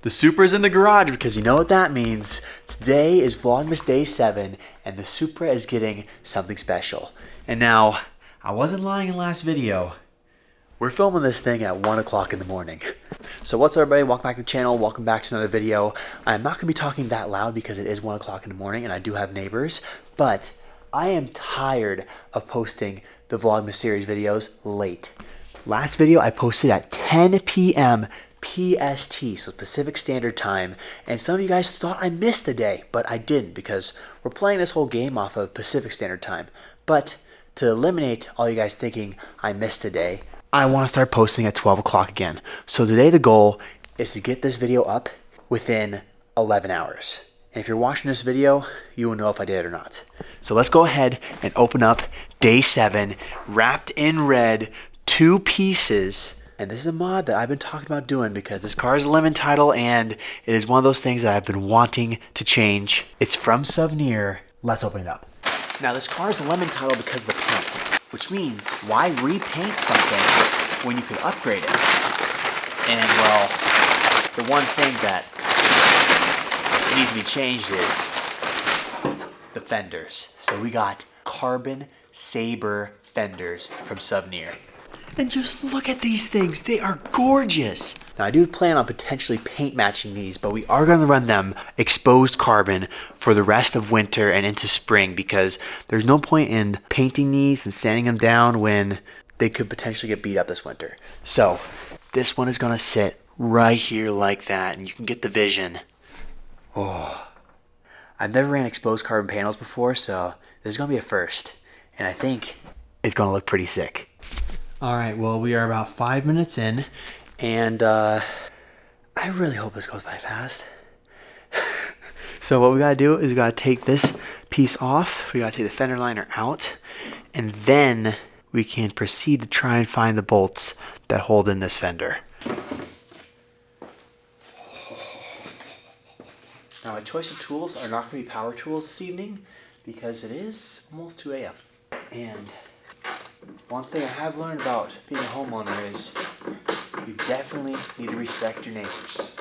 The Supra's in the garage because you know what that means. Today is Vlogmas Day 7 and the Supra is getting something special. And now, I wasn't lying in the last video. We're filming this thing at 1 o'clock in the morning. So what's up everybody, welcome back to the channel, welcome back to another video. I'm not going to be talking that loud because it is 1 o'clock in the morning and I do have neighbors. But I am tired of posting the Vlogmas series videos late. Last video I posted at 10 p.m. PST, so Pacific Standard Time, and some of you guys thought I missed a day, but I didn't because we're playing this whole game off of Pacific Standard Time. But to eliminate all you guys thinking I missed a day, I want to start posting at 12 o'clock again. So today the goal is to get this video up within 11 hours. And if you're watching this video, you will know if I did it or not. So let's go ahead and open up Day 7, wrapped in red, 2 pieces. And this is a mod that I've been talking about doing because this car is a lemon title and it is one of those things that I've been wanting to change. It's from Souvenir. Let's open it up. Now this car is a lemon title because of the paint, which means why repaint something when you could upgrade it? And well, the one thing that needs to be changed is the fenders. So we got carbon saber fenders from Souvenir. And just look at these things, they are gorgeous. Now I do plan on potentially paint matching these, but we are going to run them exposed carbon for the rest of winter and into spring because there's no point in painting these and sanding them down when they could potentially get beat up this winter. So this one is going to sit right here like that and you can get the vision. Oh, I've never ran exposed carbon panels before, so this is going to be a first. And I think it's going to look pretty sick. Alright, well we are about 5 minutes in, and I really hope this goes by fast. So what we gotta do is we gotta take this piece off, we gotta take the fender liner out, and then we can proceed to try and find the bolts that hold in this fender. Now my choice of tools are not gonna be power tools this evening, because it is almost 2 a.m. And one thing I have learned about being a homeowner is you definitely need to respect your neighbors.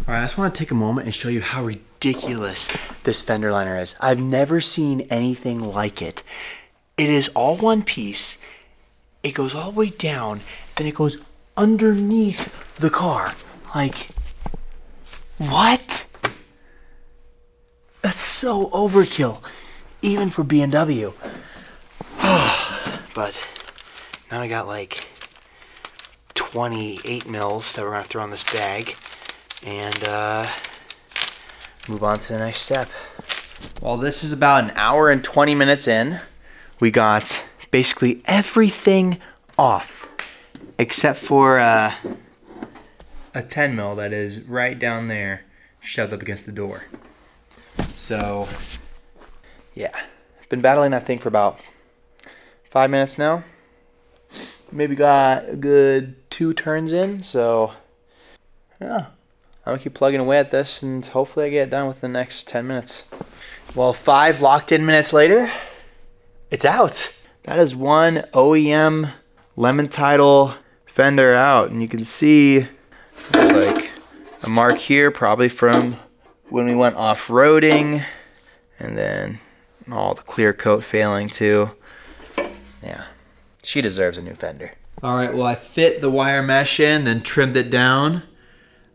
Alright, I just want to take a moment and show you how ridiculous this fender liner is. I've never seen anything like it. It is all one piece. It goes all the way down, then it goes underneath the car. Like, what? That's so overkill, even for BMW. But now I got like 28 mils that we're gonna throw in this bag and move on to the next step. Well, this is about an hour and 20 minutes in. We got basically everything off except for a 10 mil that is right down there shoved up against the door. So yeah, been battling that thing for about 5 minutes now. Maybe got a good 2 turns in, so yeah. I'm gonna keep plugging away at this and hopefully I get it done within the next 10 minutes. Well, 5 locked in minutes later, it's out. That is one OEM lemon title fender out, and you can see there's like a mark here, probably from when we went off-roading, and then all the clear coat failing too. Yeah, she deserves a new fender. Alright, well I fit the wire mesh in, then trimmed it down.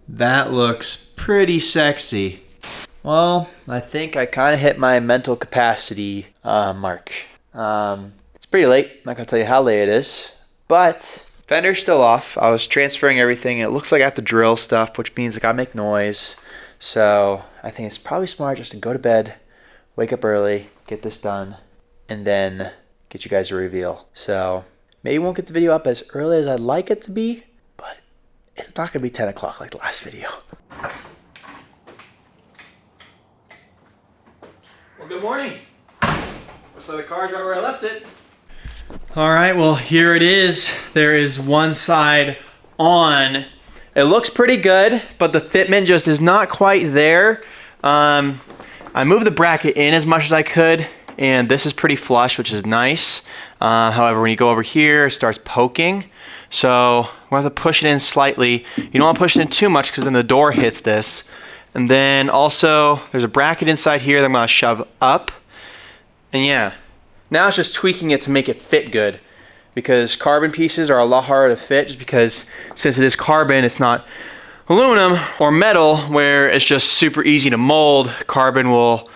That looks pretty sexy. Well, I think I kind of hit my mental capacity mark. It's pretty late, I'm not going to tell you how late it is, but fender's still off. I was transferring everything. It looks like I have to drill stuff, which means I gotta make noise. So I think it's probably smart just to go to bed, wake up early, get this done, and then get you guys a reveal. So maybe won't get the video up as early as I'd like it to be, but it's not gonna be 10 o'clock like the last video. Well, good morning. Looks like the car's right where I left it. All right, well here it is. There is one side on. It looks pretty good, but the fitment just is not quite there. I moved the bracket in as much as I could, and this is pretty flush, which is nice. However, when you go over here, it starts poking. So We'll have to push it in slightly. You don't want to push it in too much because then the door hits this. And then also, there's a bracket inside here that I'm going to shove up. And yeah, now it's just tweaking it to make it fit good. Because carbon pieces are a lot harder to fit just because since it is carbon, it's not aluminum or metal where it's just super easy to mold. Carbon will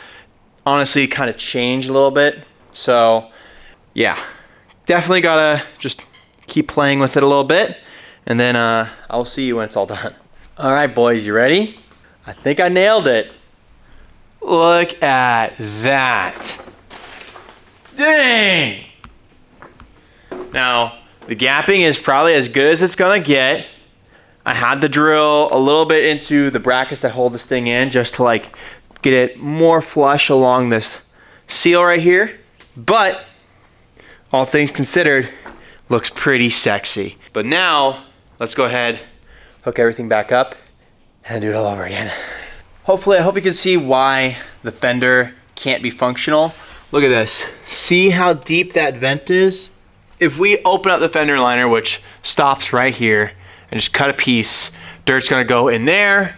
honestly kind of change a little bit. So yeah, definitely gotta just keep playing with it a little bit. And then I'll see you when it's all done. All right, boys, you ready? I think I nailed it. Look at that. Dang. Now, the gapping is probably as good as it's gonna get. I had to drill a little bit into the brackets that hold this thing in just to like get it more flush along this seal right here. But all things considered, looks pretty sexy. But now, let's go ahead, hook everything back up, and do it all over again. Hopefully, I hope you can see why the fender can't be functional. Look at this. See how deep that vent is? If we open up the fender liner, which stops right here, and just cut a piece, dirt's gonna go in there,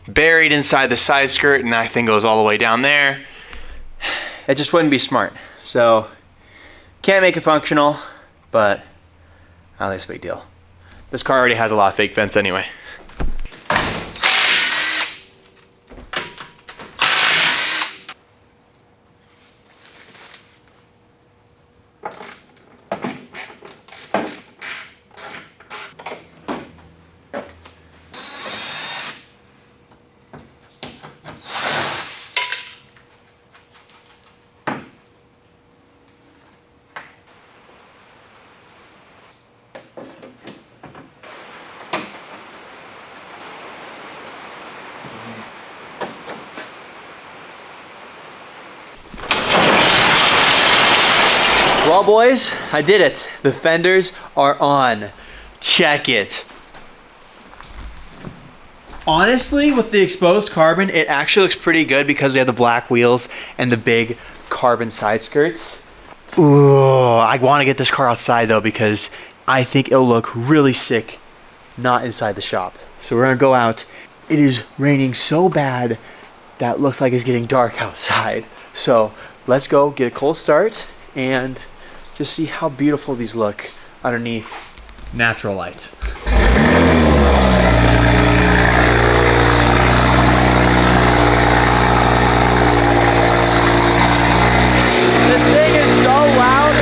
buried inside the side skirt, and that thing goes all the way down there. It just wouldn't be smart. So, can't make it functional, but I don't think it's a big deal. This car already has a lot of fake vents anyway. Well, boys, I did it. The fenders are on. Check it. Honestly, with the exposed carbon, it actually looks pretty good because we have the black wheels and the big carbon side skirts. Ooh, I want to get this car outside though because I think it'll look really sick not inside the shop. So we're gonna go out. It is raining so bad that it looks like it's getting dark outside. So let's go get a cold start and just see how beautiful these look underneath natural light. This thing is so loud.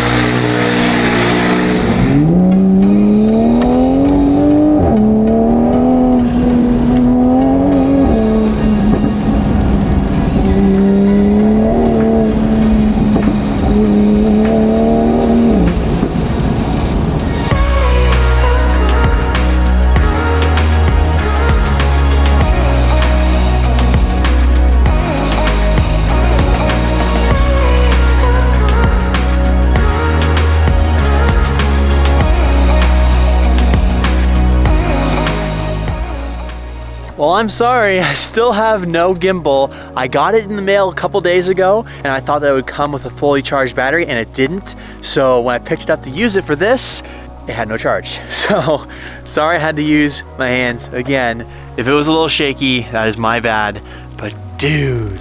Well, I'm sorry, I still have no gimbal. I got it in the mail a couple days ago and I thought that it would come with a fully charged battery and it didn't. So when I picked it up to use it for this, it had no charge. So sorry I had to use my hands again. If it was a little shaky, that is my bad. But dude,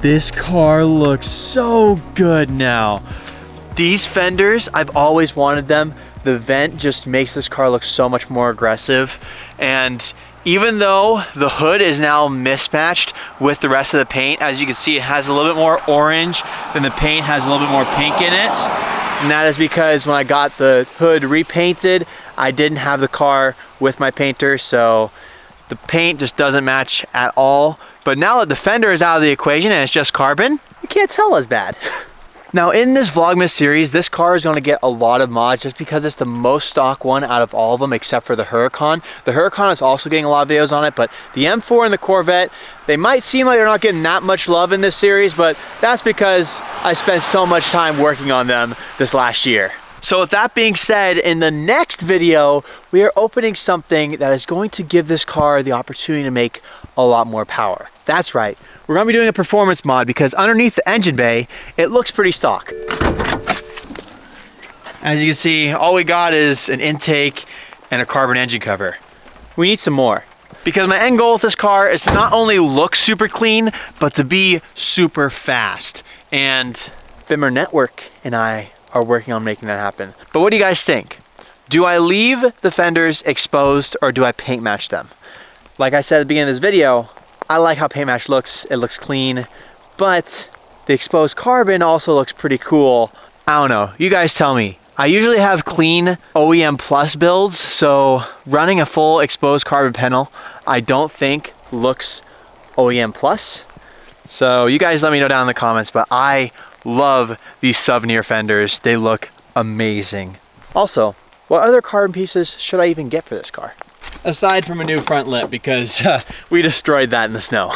this car looks so good now. These fenders, I've always wanted them. The vent just makes this car look so much more aggressive. And even though the hood is now mismatched with the rest of the paint, as you can see, it has a little bit more orange than the paint has a little bit more pink in it. And that is because when I got the hood repainted, I didn't have the car with my painter, so the paint just doesn't match at all. But now that the fender is out of the equation and it's just carbon, you can't tell as bad. Now in this Vlogmas series, this car is going to get a lot of mods just because it's the most stock one out of all of them except for the Huracan. The Huracan is also getting a lot of videos on it, but the M4 and the Corvette, they might seem like they're not getting that much love in this series, but that's because I spent so much time working on them this last year. So with that being said, in the next video, we are opening something that is going to give this car the opportunity to make a lot more power. That's right, we're gonna be doing a performance mod because underneath the engine bay, it looks pretty stock. As you can see, all we got is an intake and a carbon engine cover. We need some more. Because my end goal with this car is to not only look super clean, but to be super fast. And Bimmer Network and I are working on making that happen. But what do you guys think? Do I leave the fenders exposed or do I paint match them? Like I said at the beginning of this video, I like how paint match looks. It looks clean, but the exposed carbon also looks pretty cool. I don't know, you guys tell me. I usually have clean OEM Plus builds, so running a full exposed carbon panel, I don't think looks OEM Plus. So you guys let me know down in the comments, but I love these sub-near fenders. They look amazing. Also, what other carbon pieces should I even get for this car? Aside from a new front lip, because we destroyed that in the snow.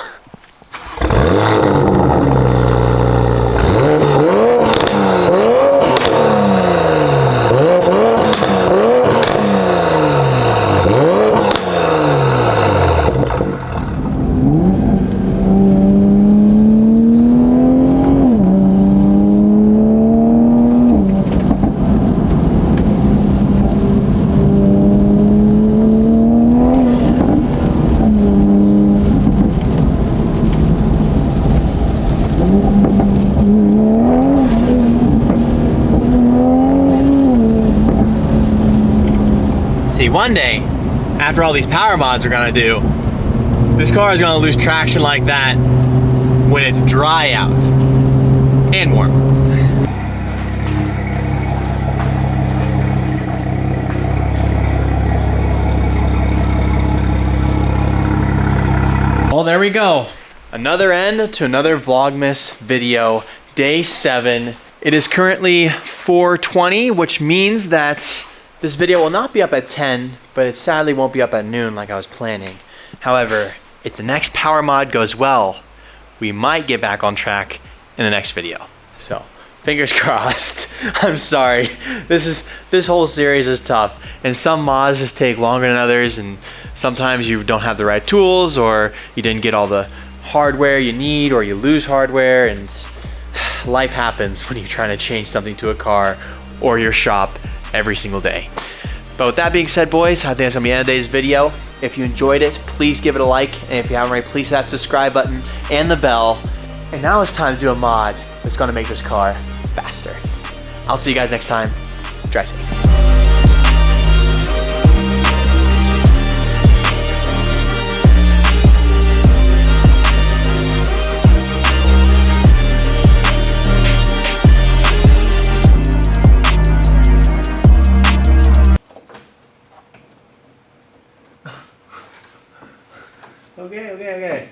See, one day, after all these power mods are gonna do, this car is gonna lose traction like that when it's dry out and warm. Well, there we go. Another end to another Vlogmas video, day 7. It is currently 4:20, which means that this video will not be up at 10, but it sadly won't be up at noon like I was planning. However, if the next power mod goes well, we might get back on track in the next video. So, fingers crossed. I'm sorry. This whole series is tough, and some mods just take longer than others, and sometimes you don't have the right tools, or you didn't get all the hardware you need, or you lose hardware, and life happens when you're trying to change something to a car or your shop every single day. But with that being said, boys, I think that's gonna be the end of today's video. If you enjoyed it, please give it a like, and if you haven't already, please hit that subscribe button and the bell. And now it's time to do a mod that's gonna make this car faster. I'll see you guys next time. Drive safe. Okay.